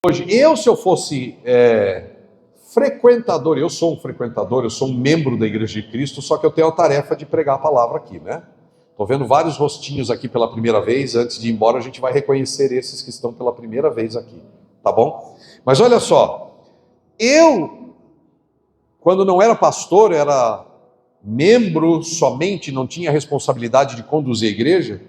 Hoje, se eu fosse frequentador, eu sou um frequentador, eu sou um membro da Igreja de Cristo, só que eu tenho a tarefa de pregar a palavra aqui, né? Estou vendo vários rostinhos aqui pela primeira vez. Antes de ir embora, a gente vai reconhecer esses que estão pela primeira vez aqui, tá bom? Mas olha só, quando não era pastor, era membro somente, não tinha responsabilidade de conduzir a igreja.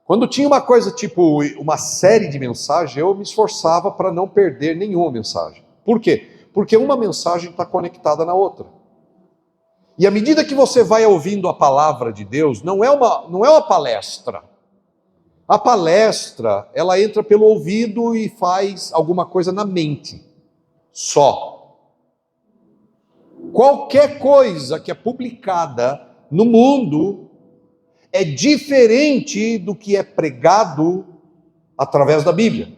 Quando tinha uma coisa tipo uma série de mensagens, eu me esforçava para não perder nenhuma mensagem. Por quê? Porque uma mensagem está conectada na outra. E à medida que você vai ouvindo a palavra de Deus, não é uma palestra. A palestra, ela entra pelo ouvido e faz alguma coisa na mente. Só. Qualquer coisa que é publicada no mundo é diferente do que é pregado através da Bíblia.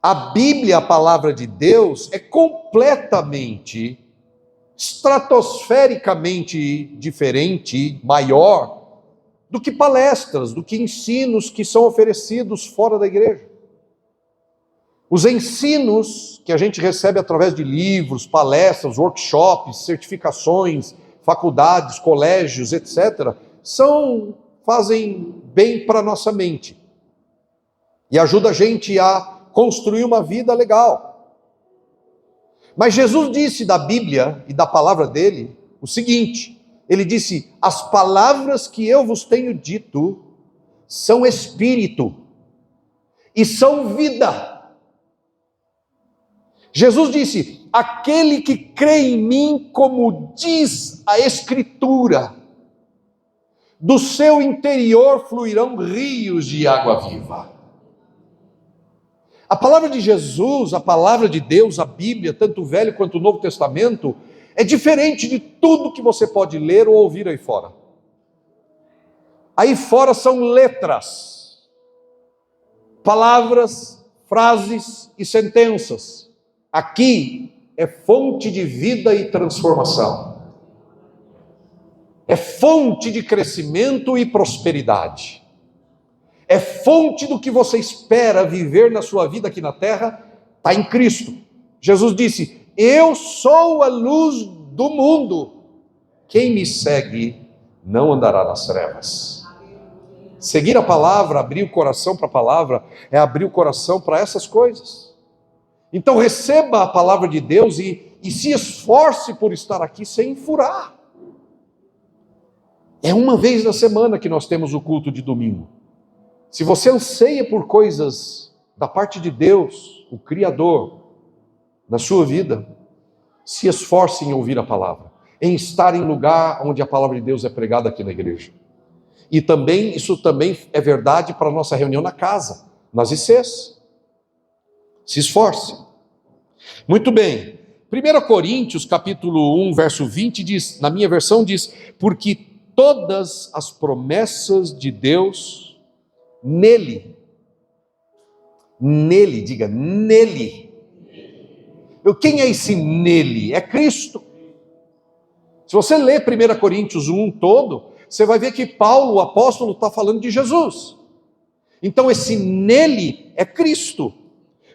A Bíblia, a palavra de Deus, é completamente, estratosfericamente diferente, maior, do que palestras, do que ensinos que são oferecidos fora da igreja. Os ensinos que a gente recebe através de livros, palestras, workshops, certificações, faculdades, colégios, etc., fazem bem para a nossa mente e ajuda a gente a construir uma vida legal. Mas Jesus disse da Bíblia e da palavra dele o seguinte: ele disse, as palavras que eu vos tenho dito são espírito e são vida. Jesus disse, aquele que crê em mim, como diz a Escritura, do seu interior fluirão rios de água viva. A palavra de Jesus, a palavra de Deus, a Bíblia, tanto o Velho quanto o Novo Testamento, é diferente de tudo que você pode ler ou ouvir aí fora. Aí fora são letras, palavras, frases e sentenças. Aqui é fonte de vida e transformação. É fonte de crescimento e prosperidade. É fonte do que você espera viver na sua vida aqui na terra, está em Cristo. Jesus disse, eu sou a luz do mundo. Quem me segue não andará nas trevas. Seguir a palavra, abrir o coração para a palavra, é abrir o coração para essas coisas. Então receba a palavra de Deus e se esforce por estar aqui sem furar. É uma vez na semana que nós temos o culto de domingo. Se você anseia por coisas da parte de Deus, o Criador, na sua vida, se esforce em ouvir a palavra, em estar em lugar onde a palavra de Deus é pregada aqui na igreja. E também, isso também é verdade para a nossa reunião na casa, nas ICs. Se esforce. Muito bem. 1 Coríntios, capítulo 1, verso 20, diz, na minha versão diz, porque todas as promessas de Deus, nele, diga, nele. Quem é esse nele? É Cristo. Se você ler 1 Coríntios 1 todo, você vai ver que Paulo, o apóstolo, está falando de Jesus. Então esse nele é Cristo.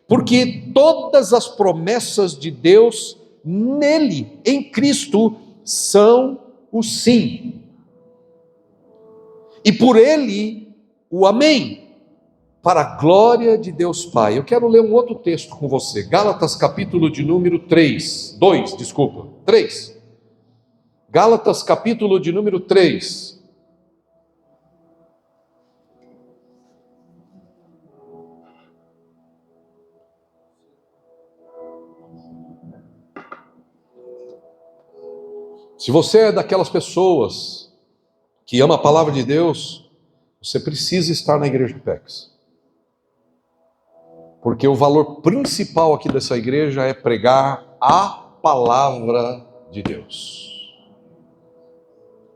Porque todas as promessas de Deus nele, em Cristo, são o sim. E por ele, o amém, para a glória de Deus Pai. Eu quero ler um outro texto com você, Gálatas capítulo de número 3, Gálatas capítulo de número 3. Se você é daquelas pessoas que ama a palavra de Deus, você precisa estar na igreja PEX. Porque o valor principal aqui dessa igreja é pregar a palavra de Deus.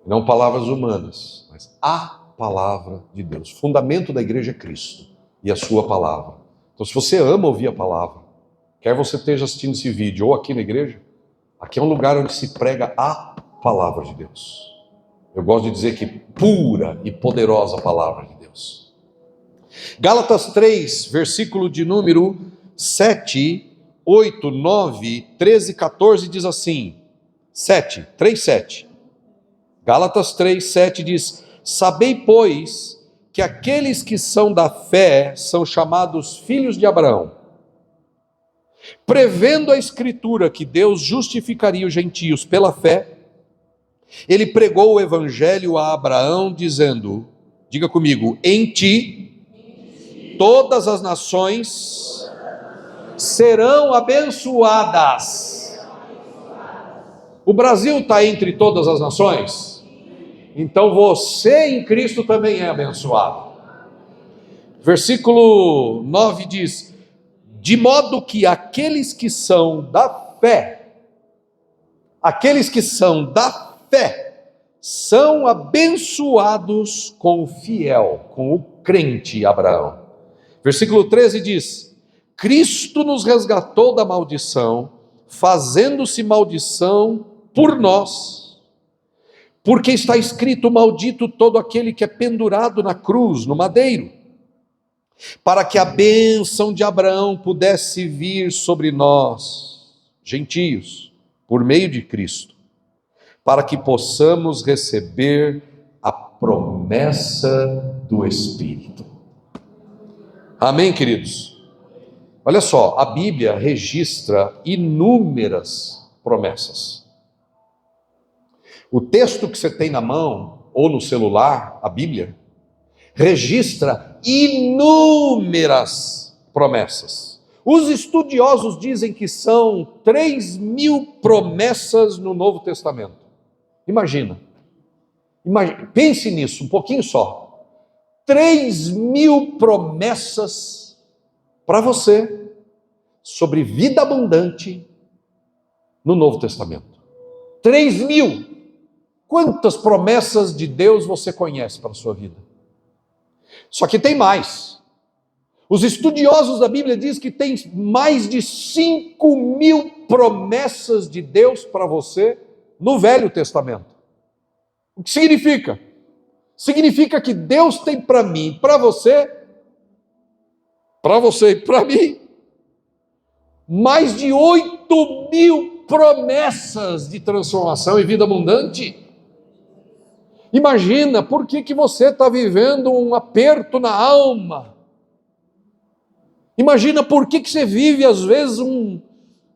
Não palavras humanas, mas a palavra de Deus. O fundamento da igreja é Cristo e a sua palavra. Então, se você ama ouvir a palavra, quer você esteja assistindo esse vídeo ou aqui na igreja, aqui é um lugar onde se prega a palavra de Deus. Eu gosto de dizer que pura e poderosa palavra de Deus. Gálatas 3, versículo de número 7, 8, 9, 13, 14 diz assim, 3, 7. Gálatas 3, 7 diz: sabei, pois, que aqueles que são da fé são chamados filhos de Abraão. Prevendo a Escritura que Deus justificaria os gentios pela fé, ele pregou o evangelho a Abraão, dizendo, diga comigo, em ti todas as nações serão abençoadas. O Brasil está entre todas as nações? Então você em Cristo também é abençoado. Versículo 9 diz: de modo que aqueles que são da fé, são abençoados com o fiel, com o crente Abraão. Versículo 13 diz: Cristo nos resgatou da maldição, fazendo-se maldição por nós, porque está escrito: maldito todo aquele que é pendurado na cruz, no madeiro, para que a bênção de Abraão pudesse vir sobre nós, gentios, por meio de Cristo, para que possamos receber a promessa do Espírito. Amém, queridos? Olha só, a Bíblia registra inúmeras promessas. O texto que você tem na mão, ou no celular, a Bíblia, registra inúmeras promessas. Os estudiosos dizem que são 3.000 promessas no Novo Testamento. Imagina, pense nisso um pouquinho só. 3.000 promessas para você sobre vida abundante no Novo Testamento. 3.000. Quantas promessas de Deus você conhece para a sua vida? Só que tem mais. Os estudiosos da Bíblia dizem que tem mais de 5.000 promessas de Deus para você no Velho Testamento. O que significa? Significa que Deus tem para mim, para você e para mim, mais de 8.000 promessas de transformação e vida abundante. Imagina, por que você está vivendo um aperto na alma? Imagina por que você vive, às vezes,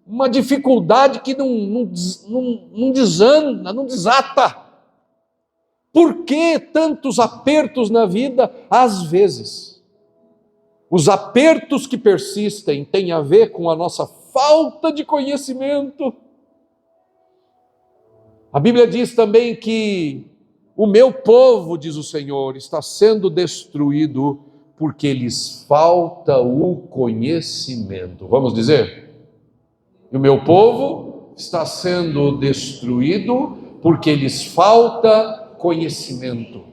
uma dificuldade que não desanda, não desata. Por que tantos apertos na vida? Às vezes, os apertos que persistem têm a ver com a nossa falta de conhecimento. A Bíblia diz também que o meu povo, diz o Senhor, está sendo destruído porque lhes falta o conhecimento. Vamos dizer? E o meu povo está sendo destruído porque lhes falta conhecimento.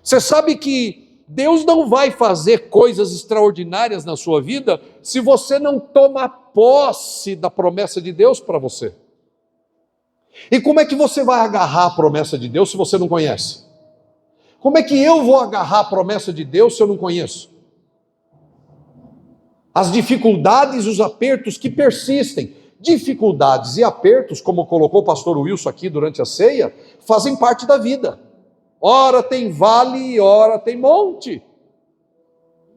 Você sabe que Deus não vai fazer coisas extraordinárias na sua vida se você não toma posse da promessa de Deus para você. E como é que você vai agarrar a promessa de Deus se você não conhece? Como é que eu vou agarrar a promessa de Deus se eu não conheço? As dificuldades, os apertos que persistem, dificuldades e apertos, como colocou o pastor Wilson aqui durante a ceia, fazem parte da vida. Ora tem vale, ora tem monte.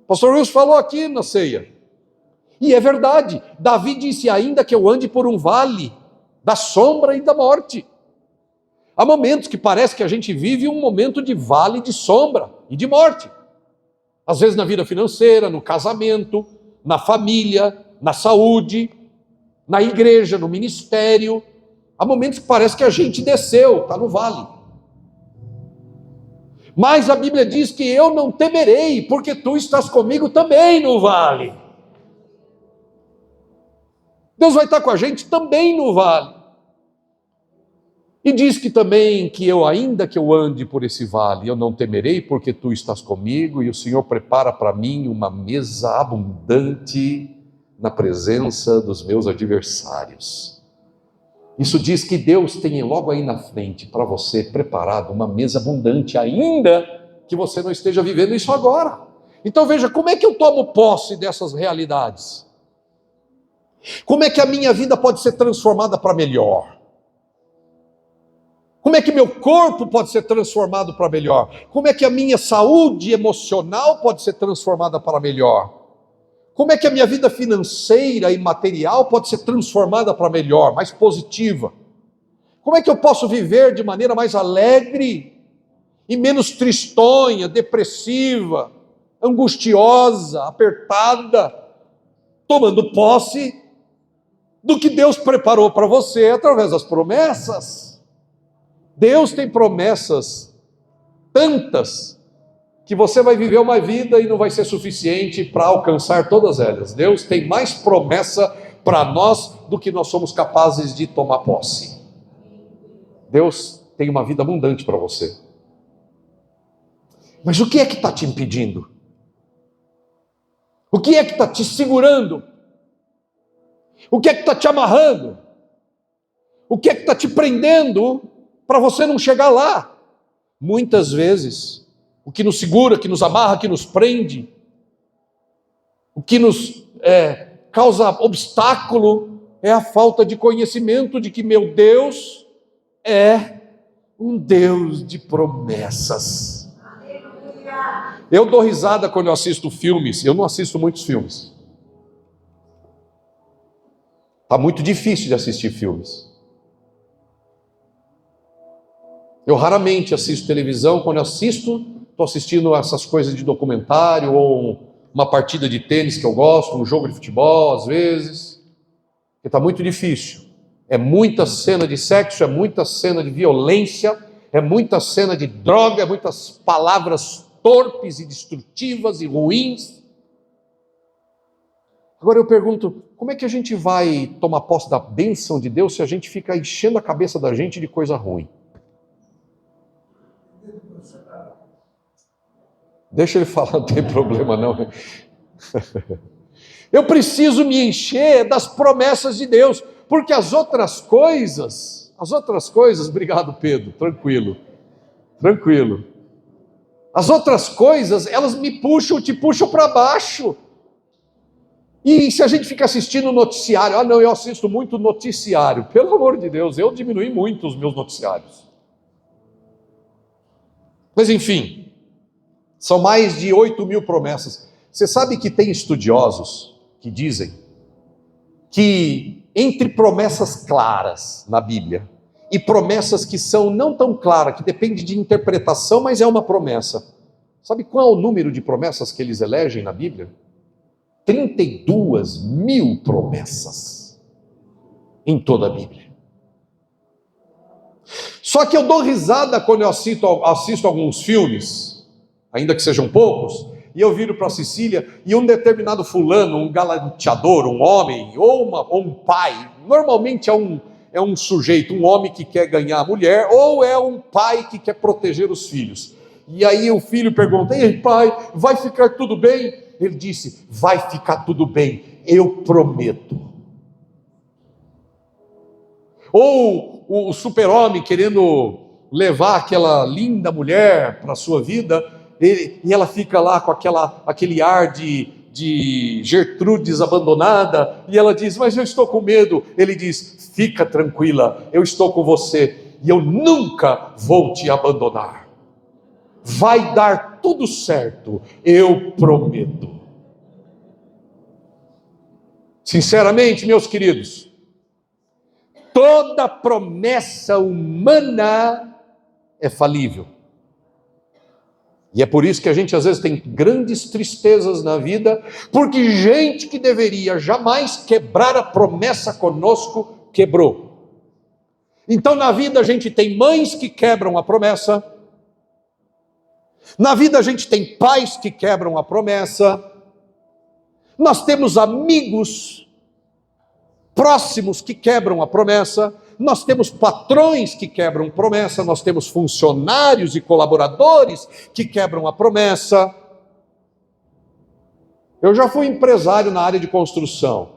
O pastor Wilson falou aqui na ceia. E é verdade, Davi disse: ainda que eu ande por um vale da sombra e da morte. Há momentos que parece que a gente vive um momento de vale de sombra e de morte. Às vezes na vida financeira, no casamento, na família, na saúde, na igreja, no ministério. Há momentos que parece que a gente desceu, está no vale. Mas a Bíblia diz que eu não temerei, porque tu estás comigo também no vale. Deus vai estar com a gente também no vale. E diz que também que ainda que eu ande por esse vale, eu não temerei, porque tu estás comigo e o Senhor prepara para mim uma mesa abundante na presença dos meus adversários. Isso diz que Deus tem logo aí na frente para você preparado uma mesa abundante, ainda que você não esteja vivendo isso agora. Então veja, como é que eu tomo posse dessas realidades? Como é que a minha vida pode ser transformada para melhor? Como é que meu corpo pode ser transformado para melhor? Como é que a minha saúde emocional pode ser transformada para melhor? Como é que a minha vida financeira e material pode ser transformada para melhor, mais positiva? Como é que eu posso viver de maneira mais alegre e menos tristonha, depressiva, angustiosa, apertada, tomando posse do que Deus preparou para você através das promessas? Deus tem promessas tantas que você vai viver uma vida e não vai ser suficiente para alcançar todas elas. Deus tem mais promessa para nós do que nós somos capazes de tomar posse. Deus tem uma vida abundante para você. Mas o que é que está te impedindo? O que é que está te segurando? O que é que está te amarrando? O que é que está te prendendo para você não chegar lá? Muitas vezes, o que nos segura, que nos amarra, que nos prende, o que nos causa obstáculo é a falta de conhecimento de que meu Deus é um Deus de promessas. Eu dou risada quando eu assisto filmes, eu não assisto muitos filmes. Está muito difícil de assistir filmes. Eu raramente assisto televisão. Quando eu assisto, estou assistindo essas coisas de documentário ou uma partida de tênis que eu gosto, um jogo de futebol às vezes, porque está muito difícil. É muita cena de sexo, é muita cena de violência, é muita cena de droga, é muitas palavras torpes e destrutivas e ruins. Agora eu pergunto, como é que a gente vai tomar posse da bênção de Deus se a gente fica enchendo a cabeça da gente de coisa ruim? Deixa ele falar, não tem problema não. Eu preciso me encher das promessas de Deus, porque as outras coisas, obrigado Pedro, tranquilo. As outras coisas, elas me puxam, te puxam para baixo. E se a gente fica assistindo noticiário, eu assisto muito noticiário, pelo amor de Deus, eu diminui muito os meus noticiários. Mas enfim, são mais de 8.000 promessas. Você sabe que tem estudiosos que dizem que entre promessas claras na Bíblia e promessas que são não tão claras, que depende de interpretação, mas é uma promessa. Sabe qual é o número de promessas que eles elegem na Bíblia? 32.000 promessas em toda a Bíblia. Só que eu dou risada quando eu assisto alguns filmes, ainda que sejam poucos, e eu viro para a Cecília, e um determinado fulano, um galanteador, um homem, ou um pai, normalmente é um sujeito, um homem que quer ganhar a mulher, ou é um pai que quer proteger os filhos. E aí o filho pergunta, ei pai, vai ficar tudo bem? Ele disse, vai ficar tudo bem, eu prometo. Ou o super-homem querendo levar aquela linda mulher para a sua vida, e ela fica lá com aquele ar de Gertrudes abandonada, e ela diz, mas eu estou com medo. Ele diz, fica tranquila, eu estou com você, e eu nunca vou te abandonar. Vai dar tudo certo, eu prometo. Sinceramente, meus queridos, toda promessa humana é falível. E é por isso que a gente às vezes tem grandes tristezas na vida, porque gente que deveria jamais quebrar a promessa conosco, quebrou. Então na vida a gente tem mães que quebram a promessa, na vida a gente tem pais que quebram a promessa, nós temos amigos próximos que quebram a promessa, nós temos patrões que quebram promessa, nós temos funcionários e colaboradores que quebram a promessa. Eu já fui empresário na área de construção,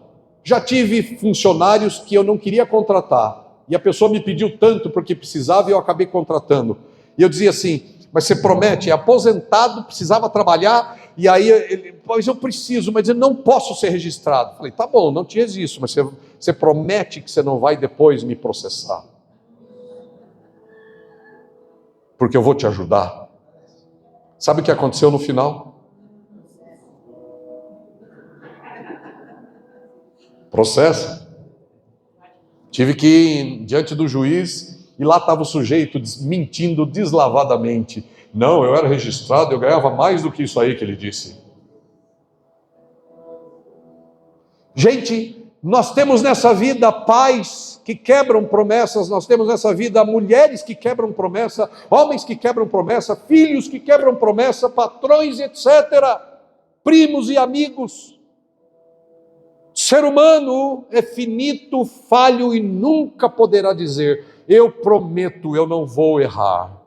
já tive funcionários que eu não queria contratar, e a pessoa me pediu tanto porque precisava e eu acabei contratando. E eu dizia assim, mas você promete, é aposentado, precisava trabalhar E aí ele, pois eu preciso, mas eu não posso ser registrado. Falei, tá bom, não te resisto, mas você promete que você não vai depois me processar? Porque eu vou te ajudar. Sabe o que aconteceu no final? Processo. Tive que ir diante do juiz e lá estava o sujeito mentindo deslavadamente. Não, eu era registrado, eu ganhava mais do que isso aí que ele disse. Gente, nós temos nessa vida pais que quebram promessas, nós temos nessa vida mulheres que quebram promessa, homens que quebram promessa, filhos que quebram promessa, patrões, etc., primos e amigos. Ser humano é finito, falho e nunca poderá dizer, eu prometo, eu não vou errar.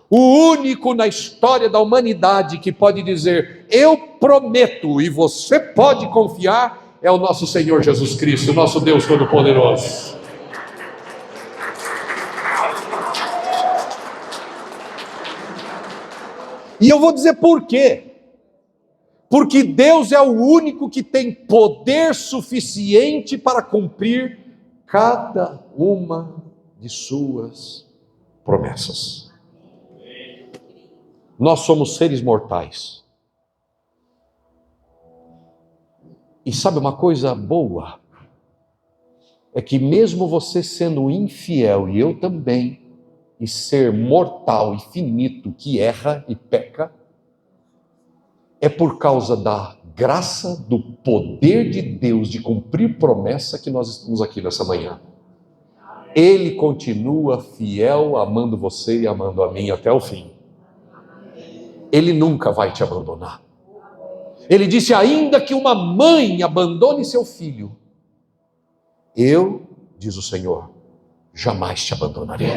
O único na história da humanidade que pode dizer, eu prometo e você pode confiar, é o nosso Senhor Jesus Cristo, o nosso Deus Todo-Poderoso. E eu vou dizer por quê. Porque Deus é o único que tem poder suficiente para cumprir cada uma de suas promessas. Nós somos seres mortais. E sabe uma coisa boa? É que mesmo você sendo infiel, e eu também, e ser mortal e finito, que erra e peca, é por causa da graça, do poder de Deus de cumprir promessa que nós estamos aqui nessa manhã. Ele continua fiel, amando você e amando a mim até o fim. Ele nunca vai te abandonar. Ele disse, ainda que uma mãe abandone seu filho, eu, diz o Senhor, jamais te abandonarei.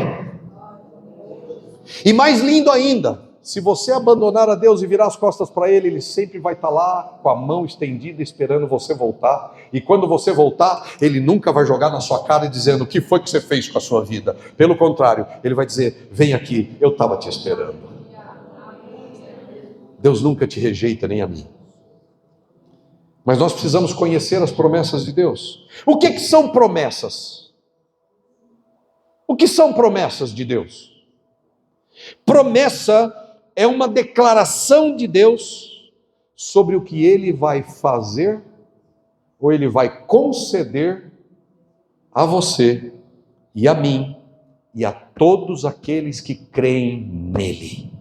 E mais lindo ainda, se você abandonar a Deus e virar as costas para Ele, Ele sempre vai estar lá com a mão estendida esperando você voltar. E quando você voltar, Ele nunca vai jogar na sua cara dizendo o que foi que você fez com a sua vida. Pelo contrário, Ele vai dizer, vem aqui, eu estava te esperando. Deus nunca te rejeita, nem a mim. Mas nós precisamos conhecer as promessas de Deus. O que são promessas? O que são promessas de Deus? Promessa é uma declaração de Deus sobre o que Ele vai fazer ou Ele vai conceder a você e a mim e a todos aqueles que creem nele.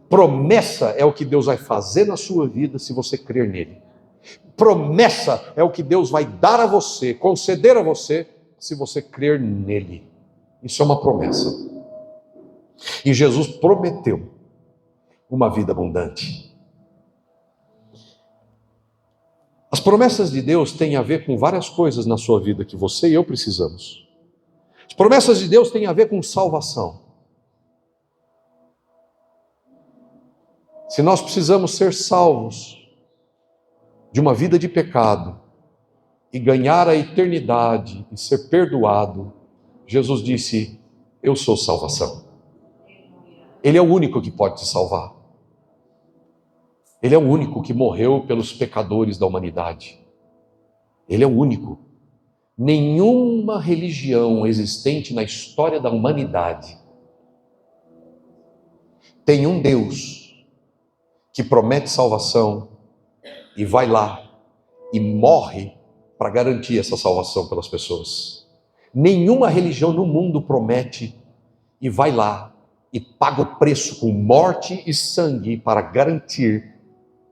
Promessa é o que Deus vai fazer na sua vida se você crer nele. Promessa é o que Deus vai dar a você, conceder a você, se você crer nele. Isso é uma promessa. E Jesus prometeu uma vida abundante. As promessas de Deus têm a ver com várias coisas na sua vida que você e eu precisamos. As promessas de Deus têm a ver com salvação. Se nós precisamos ser salvos de uma vida de pecado e ganhar a eternidade e ser perdoado, Jesus disse, eu sou salvação. Ele é o único que pode te salvar. Ele é o único que morreu pelos pecadores da humanidade. Ele é o único. Nenhuma religião existente na história da humanidade tem um Deus que promete salvação e vai lá e morre para garantir essa salvação pelas pessoas. Nenhuma religião no mundo promete e vai lá e paga o preço com morte e sangue para garantir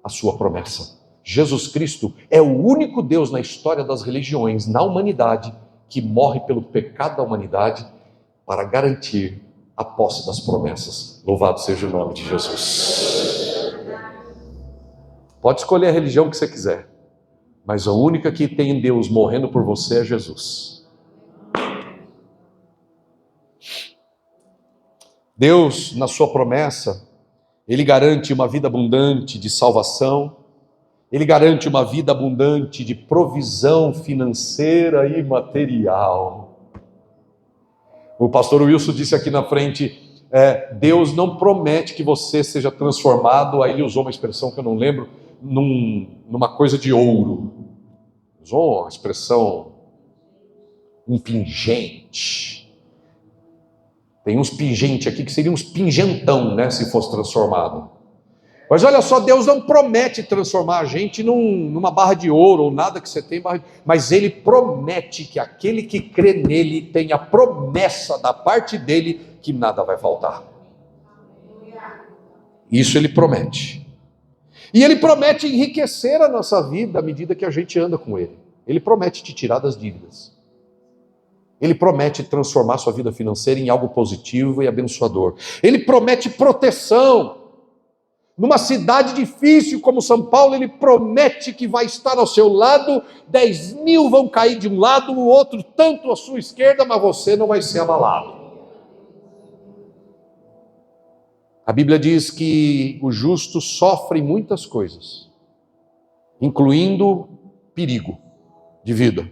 a sua promessa. Jesus Cristo é o único Deus na história das religiões, na humanidade, que morre pelo pecado da humanidade para garantir a posse das promessas. Louvado seja o nome de Jesus. Pode escolher a religião que você quiser, mas a única que tem Deus morrendo por você é Jesus. Deus, na sua promessa, Ele garante uma vida abundante de salvação, Ele garante uma vida abundante de provisão financeira e material. O pastor Wilson disse aqui na frente, Deus não promete que você seja transformado, aí ele usou uma expressão que eu não lembro, numa coisa de ouro. Usou uma expressão, um pingente. Tem uns pingentes aqui que seriam uns pingentão, né, se fosse transformado. Mas olha só, Deus não promete transformar a gente numa barra de ouro ou nada que você tem, mas Ele promete que aquele que crê nele tem a promessa da parte dele que nada vai faltar. Isso Ele promete. E Ele promete enriquecer a nossa vida à medida que a gente anda com Ele. Ele promete te tirar das dívidas. Ele promete transformar sua vida financeira em algo positivo e abençoador. Ele promete proteção. Numa cidade difícil como São Paulo, Ele promete que vai estar ao seu lado, 10.000 vão cair de um lado, o outro tanto à sua esquerda, mas você não vai ser abalado. A Bíblia diz que o justo sofre muitas coisas, incluindo perigo de vida.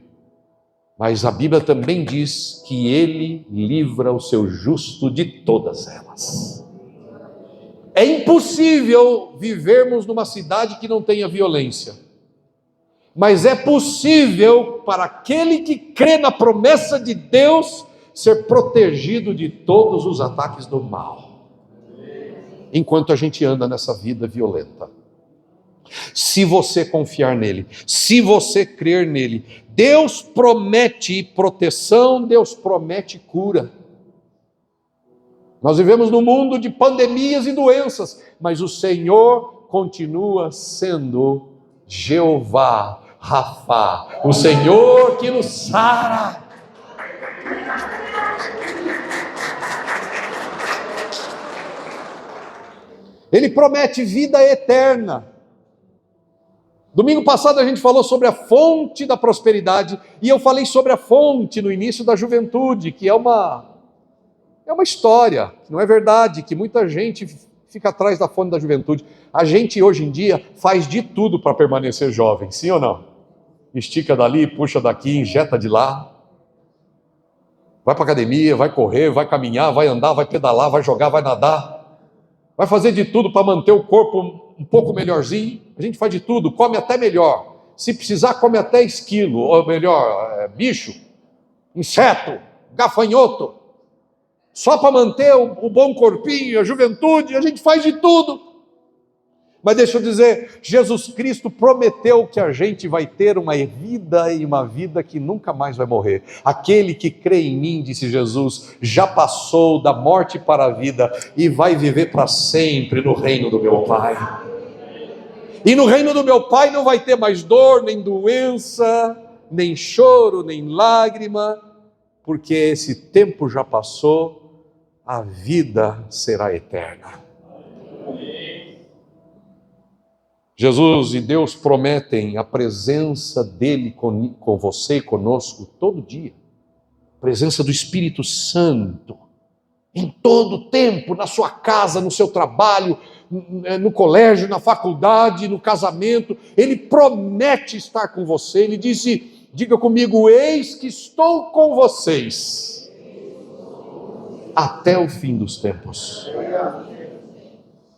Mas a Bíblia também diz que Ele livra o seu justo de todas elas. É impossível vivermos numa cidade que não tenha violência. Mas é possível para aquele que crê na promessa de Deus ser protegido de todos os ataques do mal. Enquanto a gente anda nessa vida violenta. Se você confiar nele, se você crer nele, Deus promete proteção, Deus promete cura. Nós vivemos num mundo de pandemias e doenças, mas o Senhor continua sendo Jeová Rafa, o Senhor que nos sara. Ele promete vida eterna. Domingo passado a gente falou sobre a fonte da prosperidade, e eu falei sobre a fonte no início da juventude, que é uma história, que não é verdade, que muita gente fica atrás da fonte da juventude. A gente hoje em dia faz de tudo para permanecer jovem, sim ou não? Estica dali, puxa daqui, injeta de lá. Vai para academia, vai correr, vai caminhar, vai andar, vai pedalar, vai jogar, vai nadar. Vai fazer de tudo para manter o corpo um pouco melhorzinho. A gente faz de tudo, come até melhor. Se precisar, come até esquilo, ou melhor, bicho, inseto, gafanhoto. Só para manter o bom corpinho, a juventude, a gente faz de tudo. Mas deixa eu dizer, Jesus Cristo prometeu que a gente vai ter uma vida e uma vida que nunca mais vai morrer. Aquele que crê em mim, disse Jesus, já passou da morte para a vida e vai viver para sempre no reino do meu Pai. E no reino do meu Pai não vai ter mais dor, nem doença, nem choro, nem lágrima, porque esse tempo já passou, a vida será eterna. Jesus e Deus prometem a presença dele com você e conosco todo dia. A presença do Espírito Santo em todo tempo, na sua casa, no seu trabalho, no colégio, na faculdade, no casamento. Ele promete estar com você. Ele disse, diga comigo, eis que estou com vocês até o fim dos tempos.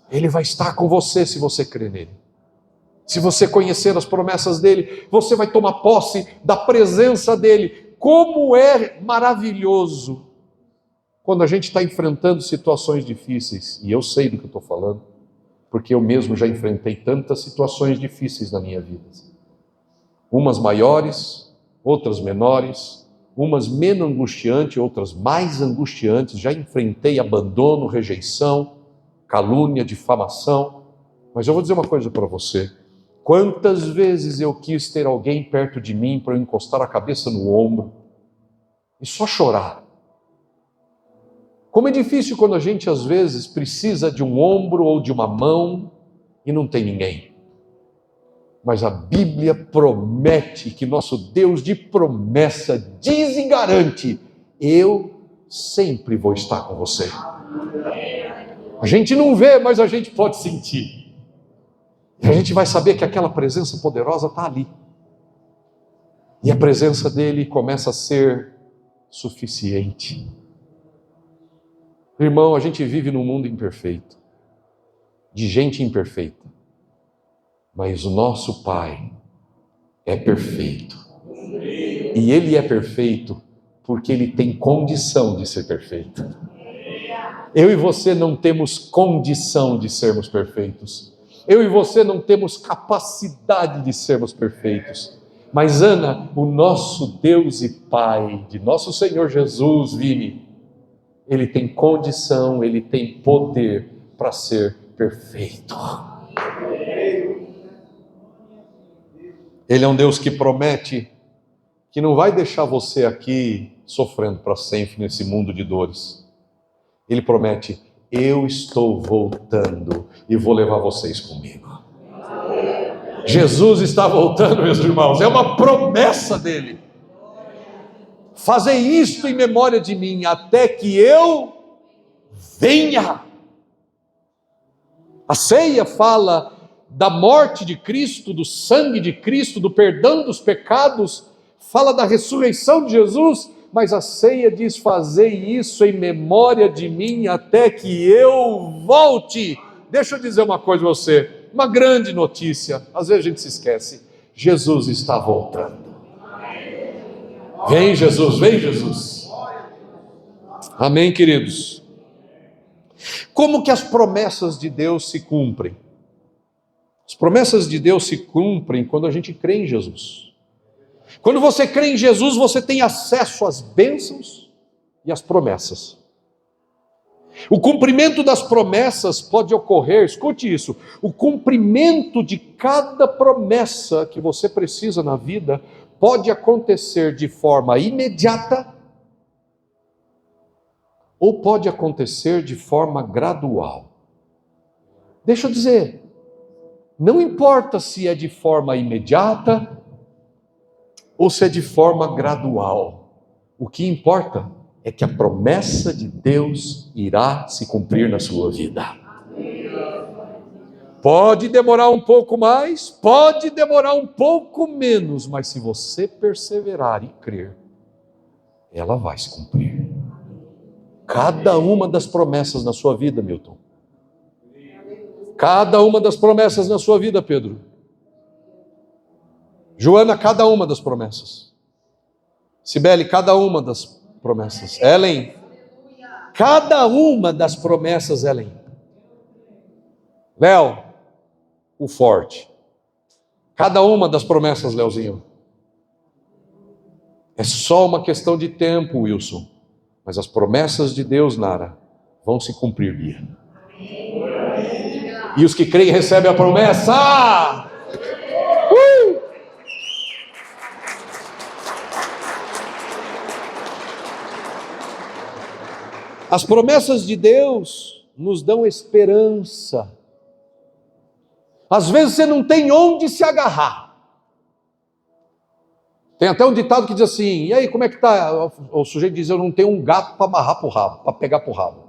Ele vai estar com você se você crer nele. Se você conhecer as promessas dele, você vai tomar posse da presença dele. Como é maravilhoso quando a gente está enfrentando situações difíceis. E eu sei do que eu estou falando, porque eu mesmo já enfrentei tantas situações difíceis na minha vida. Umas maiores, outras menores, umas menos angustiantes, outras mais angustiantes. Já enfrentei abandono, rejeição, calúnia, difamação. Mas eu vou dizer uma coisa para você. Quantas vezes eu quis ter alguém perto de mim para eu encostar a cabeça no ombro e só chorar. Como é difícil quando a gente às vezes precisa de um ombro ou de uma mão e não tem ninguém. Mas a Bíblia promete que nosso Deus de promessa diz e garante, eu sempre vou estar com você. A gente não vê, mas a gente pode sentir. E a gente vai saber que aquela presença poderosa está ali. E a presença dele começa a ser suficiente. Irmão, a gente vive num mundo imperfeito, de gente imperfeita, mas o nosso Pai é perfeito. E Ele é perfeito porque Ele tem condição de ser perfeito. Eu e você não temos condição de sermos perfeitos. Eu e você não temos capacidade de sermos perfeitos. Mas Ana, o nosso Deus e Pai, de nosso Senhor Jesus, Vini, Ele tem condição, Ele tem poder para ser perfeito. Ele é um Deus que promete que não vai deixar você aqui sofrendo para sempre nesse mundo de dores. Ele promete: eu estou voltando e vou levar vocês comigo. Jesus está voltando, meus irmãos, é uma promessa dele. Fazei isto em memória de mim, até que eu venha. A ceia fala da morte de Cristo, do sangue de Cristo, do perdão dos pecados, fala da ressurreição de Jesus, mas a ceia diz: fazei isso em memória de mim até que eu volte. Deixa eu dizer uma coisa a você, uma grande notícia, às vezes a gente se esquece: Jesus está voltando. Vem Jesus, vem Jesus. Amém, queridos? Como que as promessas de Deus se cumprem? As promessas de Deus se cumprem quando a gente crê em Jesus. Quando você crê em Jesus, você tem acesso às bênçãos e às promessas. O cumprimento das promessas pode ocorrer, escute isso, o cumprimento de cada promessa que você precisa na vida pode acontecer de forma imediata ou pode acontecer de forma gradual. Deixa eu dizer, não importa se é de forma imediata ou se é de forma gradual. O que importa é que a promessa de Deus irá se cumprir na sua vida. Pode demorar um pouco mais, pode demorar um pouco menos, mas se você perseverar e crer, ela vai se cumprir. Cada uma das promessas na sua vida, Milton. Cada uma das promessas na sua vida, Pedro. Joana, cada uma das promessas. Cibele, cada uma das promessas. Ellen, cada uma das promessas, Ellen. Léo, o forte. Cada uma das promessas, Léozinho. É só uma questão de tempo, Wilson. Mas as promessas de Deus, Nara, vão se cumprir, Bia. E os que creem recebem a promessa. As promessas de Deus nos dão esperança. Às vezes você não tem onde se agarrar. Tem até um ditado que diz assim: e aí, como é que está? O sujeito diz: eu não tenho um gato para amarrar para o rabo, para pegar para o rabo.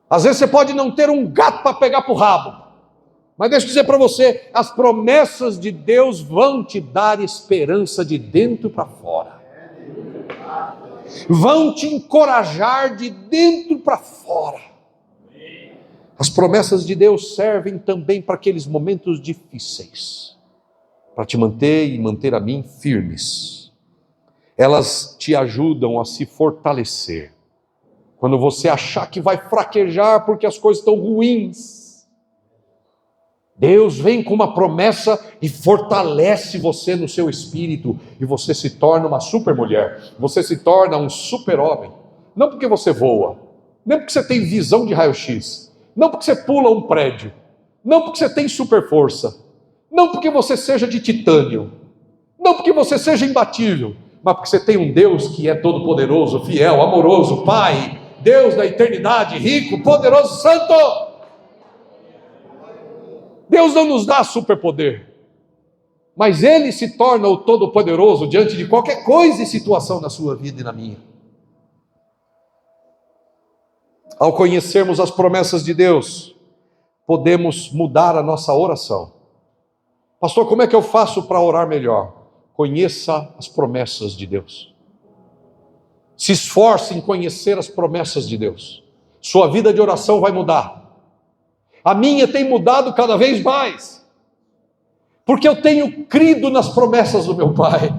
Às vezes você pode não ter um gato para pegar para o rabo, mas deixa eu dizer para você, as promessas de Deus vão te dar esperança de dentro para fora. Vão te encorajar de dentro para fora. As promessas de Deus servem também para aqueles momentos difíceis, para te manter e manter a mim firmes. Elas te ajudam a se fortalecer. Quando você achar que vai fraquejar porque as coisas estão ruins, Deus vem com uma promessa e fortalece você no seu espírito, e você se torna uma super mulher, você se torna um super homem. Não porque você voa, não porque você tem visão de raio-x, não porque você pula um prédio, não porque você tem super força, não porque você seja de titânio, não porque você seja imbatível, mas porque você tem um Deus que é todo poderoso, fiel, amoroso, Pai, Deus da eternidade, rico, poderoso, santo. Deus não nos dá superpoder, mas Ele se torna o todo-poderoso diante de qualquer coisa e situação na sua vida e na minha. Ao conhecermos as promessas de Deus, podemos mudar a nossa oração. Pastor, como é que eu faço para orar melhor? Conheça as promessas de Deus. Se esforce em conhecer as promessas de Deus. Sua vida de oração vai mudar. A minha tem mudado cada vez mais. Porque eu tenho crido nas promessas do meu Pai.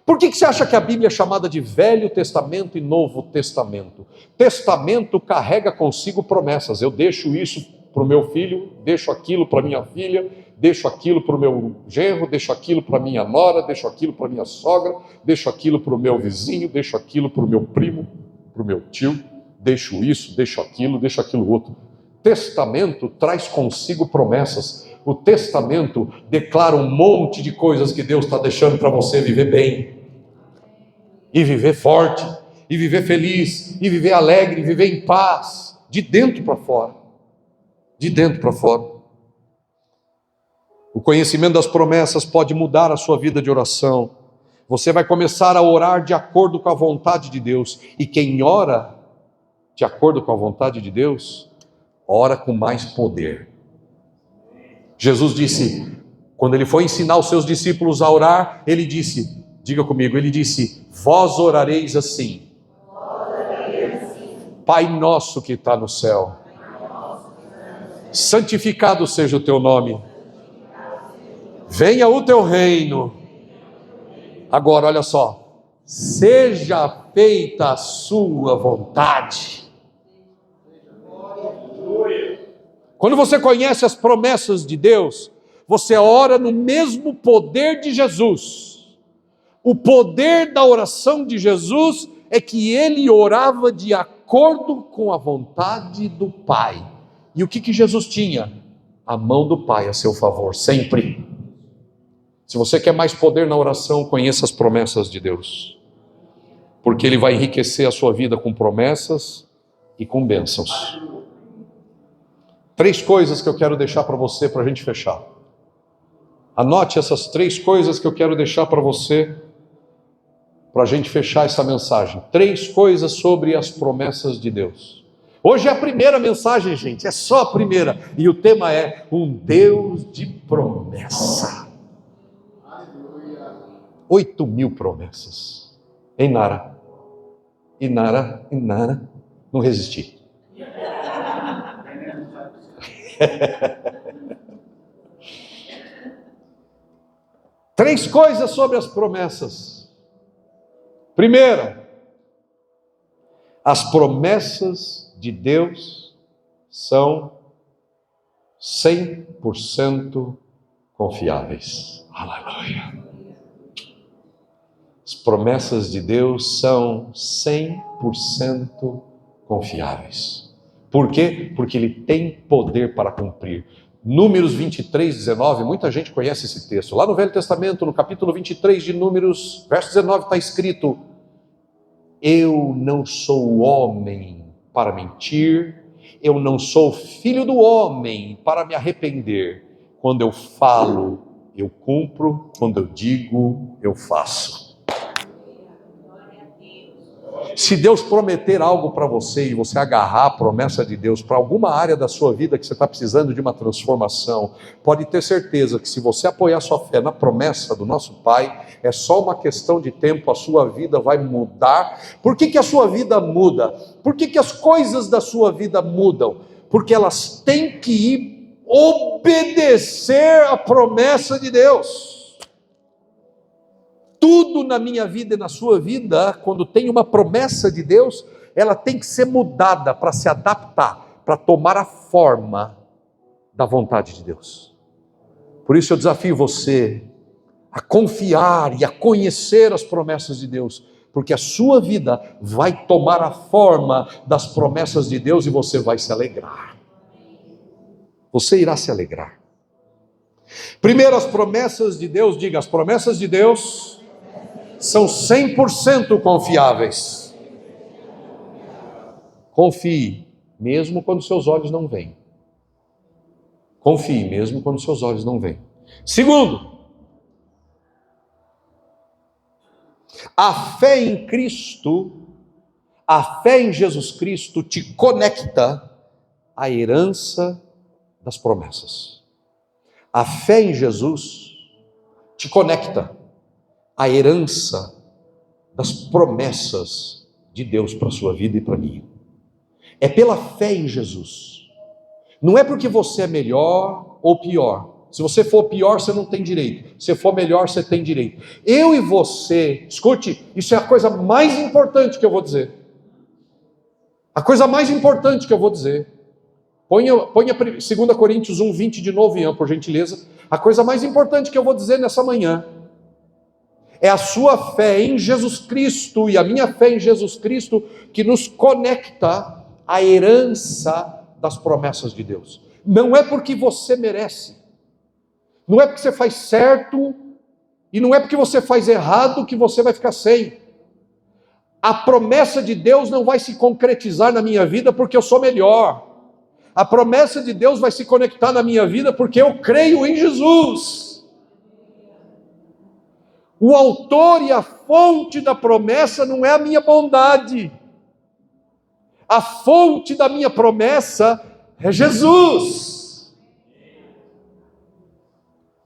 Por que você acha que a Bíblia é chamada de Velho Testamento e Novo Testamento? Testamento carrega consigo promessas. Eu deixo isso para o meu filho, deixo aquilo para minha filha, deixo aquilo para o meu genro, deixo aquilo para minha nora, deixo aquilo para minha sogra, deixo aquilo para o meu vizinho, deixo aquilo para o meu primo, para o meu tio, deixo isso, deixo aquilo outro. Testamento traz consigo promessas. O testamento declara um monte de coisas que Deus está deixando para você viver bem, e viver forte, e viver feliz, e viver alegre, e viver em paz, de dentro para fora. De dentro para fora. O conhecimento das promessas pode mudar a sua vida de oração. Você vai começar a orar de acordo com a vontade de Deus. E quem ora de acordo com a vontade de Deus, ora com mais poder. Jesus disse, quando ele foi ensinar os seus discípulos a orar, ele disse, diga comigo, ele disse, vós orareis assim. Pai nosso que está no céu, santificado seja o teu nome, venha o teu reino. Agora olha só, seja feita a sua vontade. Quando você conhece as promessas de Deus, você ora no mesmo poder de Jesus. O poder da oração de Jesus é que ele orava de acordo com a vontade do Pai. E o que Jesus tinha? A mão do Pai a seu favor, sempre. Se você quer mais poder na oração, conheça as promessas de Deus. Porque Ele vai enriquecer a sua vida com promessas e com bênçãos. 3 coisas que eu quero deixar para você, para a gente fechar. Anote essas 3 coisas que eu quero deixar para você, para a gente fechar essa mensagem. 3 coisas sobre as promessas de Deus. Hoje é a primeira mensagem, gente, é só a primeira. E o tema é um Deus de promessa. 8.000 promessas. Em Nara. Não resisti. Três coisas sobre as promessas. Primeira, as promessas de Deus são 100% confiáveis. Aleluia. As promessas de Deus são 100% confiáveis. Por quê? Porque Ele tem poder para cumprir. Números 23, 19, muita gente conhece esse texto. Lá no Velho Testamento, no capítulo 23 de Números, verso 19, está escrito: eu não sou homem para mentir, eu não sou filho do homem para me arrepender. Quando eu falo, eu cumpro, quando eu digo, eu faço. Se Deus prometer algo para você e você agarrar a promessa de Deus para alguma área da sua vida que você está precisando de uma transformação, pode ter certeza que se você apoiar sua fé na promessa do nosso Pai, é só uma questão de tempo, a sua vida vai mudar. Por que a sua vida muda? Por que as coisas da sua vida mudam? Porque elas têm que ir obedecer à promessa de Deus. Tudo na minha vida e na sua vida, quando tem uma promessa de Deus, ela tem que ser mudada para se adaptar, para tomar a forma da vontade de Deus. Por isso eu desafio você a confiar e a conhecer as promessas de Deus, porque a sua vida vai tomar a forma das promessas de Deus e você vai se alegrar. Você irá se alegrar. Primeiro, as promessas de Deus, diga, as promessas de Deus são 100% confiáveis. Confie, mesmo quando seus olhos não veem. Confie, mesmo quando seus olhos não veem. Segundo, a fé em Cristo, a fé em Jesus Cristo te conecta à herança das promessas. A fé em Jesus te conecta a herança das promessas de Deus para a sua vida e para a minha. É pela fé em Jesus. Não é porque você é melhor ou pior. Se você for pior, você não tem direito. Se for melhor, você tem direito. Eu e você, escute, isso é a coisa mais importante que eu vou dizer. A coisa mais importante que eu vou dizer. Ponha 2 Coríntios 1, 20 de novo, Ian, por gentileza. A coisa mais importante que eu vou dizer nessa manhã é a sua fé em Jesus Cristo e a minha fé em Jesus Cristo que nos conecta à herança das promessas de Deus. Não é porque você merece, não é porque você faz certo e não é porque você faz errado que você vai ficar sem. A promessa de Deus não vai se concretizar na minha vida porque eu sou melhor. A promessa de Deus vai se conectar na minha vida porque eu creio em Jesus. O autor e a fonte da promessa não é a minha bondade. A fonte da minha promessa é Jesus.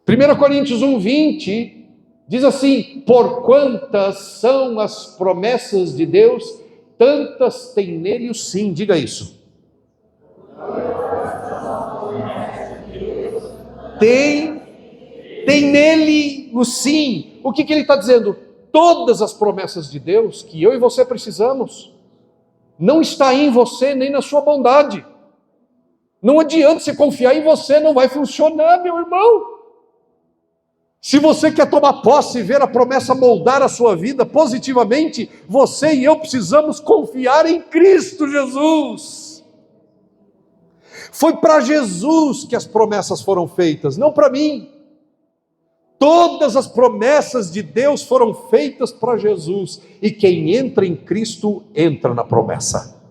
1 Coríntios 1, 20 diz assim: por quantas são as promessas de Deus, tantas tem nele o sim. Diga isso. Tem nele o sim. O que ele está dizendo? Todas as promessas de Deus que eu e você precisamos, não está em você nem na sua bondade. Não adianta você confiar em você, não vai funcionar, meu irmão. Se você quer tomar posse e ver a promessa moldar a sua vida positivamente, você e eu precisamos confiar em Cristo Jesus. Foi para Jesus que as promessas foram feitas, não para mim. Todas as promessas de Deus foram feitas para Jesus. E quem entra em Cristo, entra na promessa.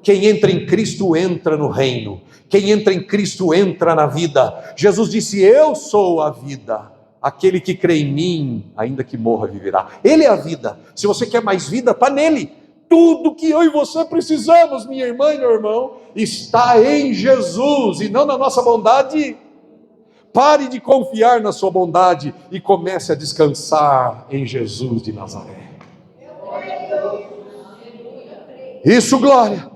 Quem entra em Cristo, entra no reino. Quem entra em Cristo, entra na vida. Jesus disse: eu sou a vida. Aquele que crê em mim, ainda que morra, viverá. Ele é a vida. Se você quer mais vida, está nele. Tudo que eu e você precisamos, minha irmã e meu irmão, está em Jesus e não na nossa bondade. Pare de confiar na sua bondade e comece a descansar em Jesus de Nazaré. Isso, glória.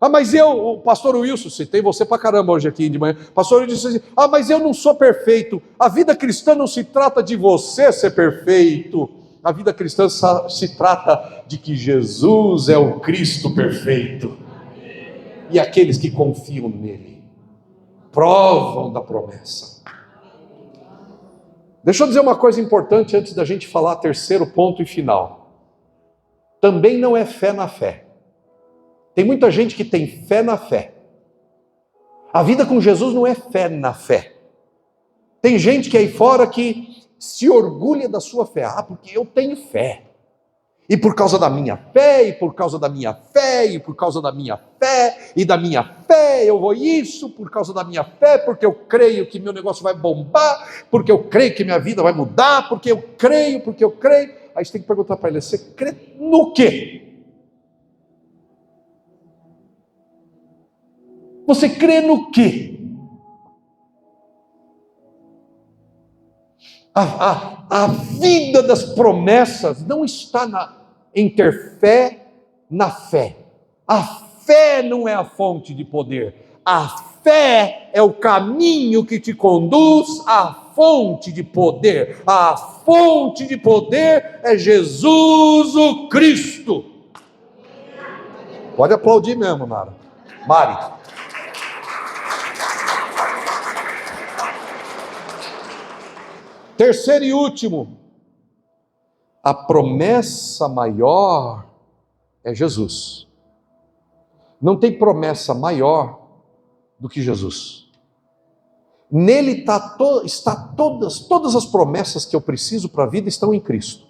Mas o pastor Wilson, citei você pra caramba hoje aqui de manhã. O pastor disse assim: mas eu não sou perfeito. A vida cristã não se trata de você ser perfeito. A vida cristã se trata de que Jesus é o Cristo perfeito. E aqueles que confiam nele provam da promessa. Deixa eu dizer uma coisa importante antes da gente falar terceiro ponto e final. Também não é fé na fé. Tem muita gente que tem fé na fé. A vida com Jesus não é fé na fé. Tem gente que aí fora que se orgulha da sua fé. Porque eu tenho fé. E por causa da minha fé, e por causa da minha fé, e por causa da minha fé, e da minha fé, eu vou isso, por causa da minha fé, porque eu creio que meu negócio vai bombar, porque eu creio que minha vida vai mudar, porque eu creio. Aí você tem que perguntar para ele: você crê no quê? Você crê no quê? A vida das promessas não está em ter fé na fé. A fé não é a fonte de poder. A fé é o caminho que te conduz à fonte de poder. A fonte de poder é Jesus o Cristo. Pode aplaudir mesmo, Mari. Terceiro e último, a promessa maior é Jesus. Não tem promessa maior do que Jesus. Nele está todas as promessas que eu preciso para a vida estão em Cristo.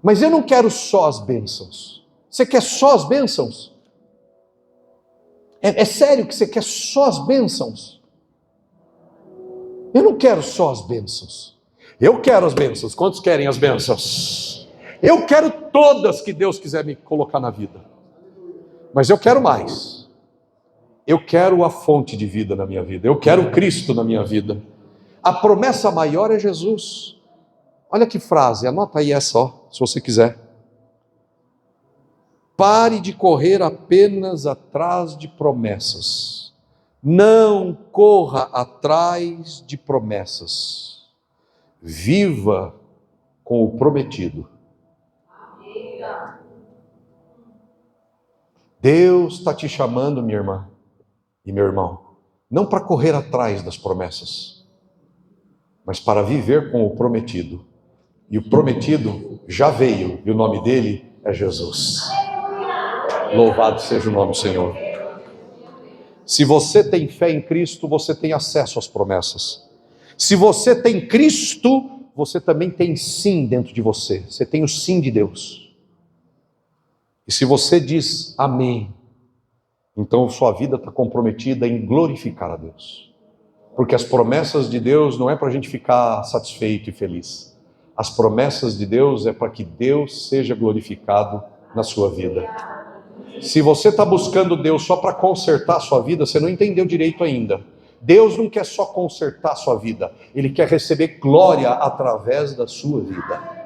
Mas eu não quero só as bênçãos. Você quer só as bênçãos? É sério que você quer só as bênçãos? Eu não quero só as bênçãos. Eu quero as bênçãos. Quantos querem as bênçãos? Eu quero todas que Deus quiser me colocar na vida. Mas eu quero mais. Eu quero a fonte de vida na minha vida. Eu quero Cristo na minha vida. A promessa maior é Jesus. Olha que frase, anota aí essa, ó, se você quiser. Pare de correr apenas atrás de promessas. Não corra atrás de promessas. Viva com o prometido. Deus está te chamando, minha irmã e meu irmão, não para correr atrás das promessas, mas para viver com o prometido. E o prometido já veio, e o nome dele é Jesus. Louvado seja o nome do Senhor. Se você tem fé em Cristo, você tem acesso às promessas. Se você tem Cristo, você também tem sim dentro de você. Você tem o sim de Deus. E se você diz amém, então sua vida está comprometida em glorificar a Deus. Porque as promessas de Deus não é para a gente ficar satisfeito e feliz. As promessas de Deus é para que Deus seja glorificado na sua vida. Se você está buscando Deus só para consertar a sua vida, você não entendeu direito ainda. Deus não quer só consertar a sua vida, Ele quer receber glória através da sua vida.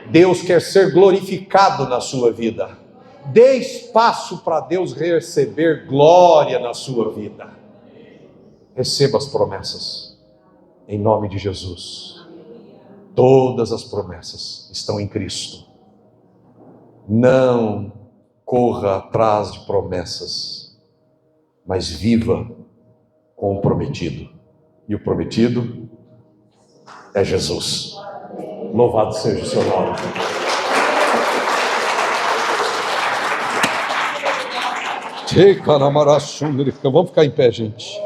Deus quer ser glorificado na sua vida. Dê espaço para Deus receber glória na sua vida. Receba as promessas, em nome de Jesus. Todas as promessas estão em Cristo. Não corra atrás de promessas, mas viva com o prometido. E o prometido é Jesus. Louvado seja o seu nome. Vamos ficar em pé, gente.